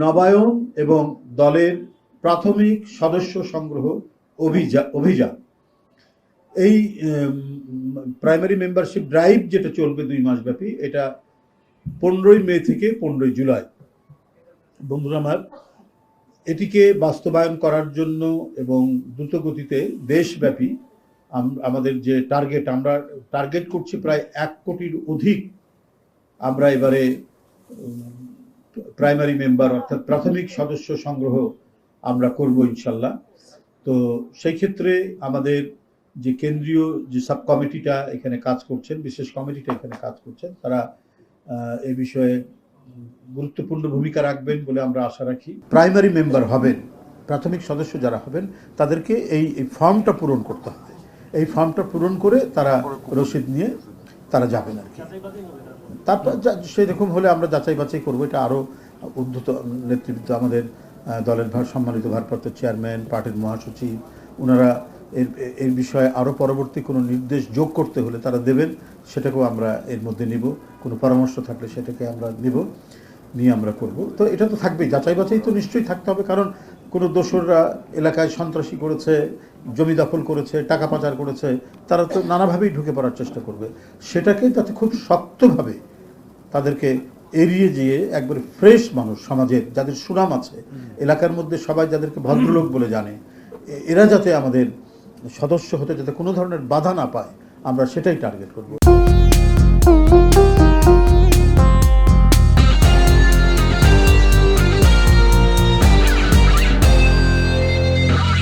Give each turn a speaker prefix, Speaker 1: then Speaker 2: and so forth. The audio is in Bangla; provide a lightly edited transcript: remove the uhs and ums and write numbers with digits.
Speaker 1: নবায়ন এবং দলের প্রাথমিক সদস্য সংগ্রহ অভিযান এই প্রাইমারি মেম্বারশিপ ড্রাইভ যেটা চলবে 2 মাস ব্যাপী, এটা 15 মে থেকে 15 জুলাই। বন্ধুরা আমার, এটিকে বাস্তবায়ন করার জন্য এবং দ্রুত গতিতে দেশব্যাপী আমাদের যে টার্গেট, আমরা টার্গেট করছি প্রায় 1 কোটির অধিক আমরা এবারে প্রাইমারি মেম্বার অর্থাৎ প্রাথমিক সদস্য সংগ্রহ আমরা করব ইনশাল্লাহ। তো সেই ক্ষেত্রে আমাদের যে কেন্দ্রীয় যে সাব কমিটিটা এখানে কাজ করছেন, বিশেষ কমিটিটা এখানে কাজ করছেন, তারা এ বিষয়ে গুরুত্বপূর্ণ ভূমিকা রাখবেন বলে আমরা আশা রাখি। প্রাইমারি মেম্বার হবেন, প্রাথমিক সদস্য যারা হবেন, তাদেরকে এই ফর্মটা পূরণ করতে হবে। এই ফর্মটা পূরণ করে তারা রসিদ নিয়ে তারা যাবেন আর কি। তারপর সেরকম হলে আমরা যাচাই বাছাই করবো। এটা আরও উদ্ধত নেতৃত্ব, আমাদের দলের সম্মানিত ভারপ্রাপ্ত চেয়ারম্যান, পার্টির মহাসচিব, ওনারা এর বিষয়ে আরও পরবর্তী কোনো নির্দেশ যোগ করতে হলে তারা দেবেন, সেটাকেও আমরা এর মধ্যে নিব। কোনো পরামর্শ থাকলে সেটাকে আমরা নিয়ে আমরা করব। তো এটা তো থাকবেই, যাচাই বাছাই তো নিশ্চয়ই থাকতে হবে, কারণ কোনো দোসররা এলাকায় সন্ত্রাসী করেছে, জমি দখল করেছে, টাকা পাচার করেছে, তারা তো নানাভাবেই ঢুকে পড়ার চেষ্টা করবে। সেটাকে যাতে খুব শক্তভাবে তাদেরকে এড়িয়ে যেয়ে একবারে ফ্রেশ মানুষ, সমাজের যাদের সুনাম আছে, এলাকার মধ্যে সবাই যাদেরকে ভদ্রলোক বলে জানে, এরা যাতে আমাদের সদস্য হতে যাতে কোনো ধরনের বাধা না পায়, আমরা সেটাই টার্গেট করব।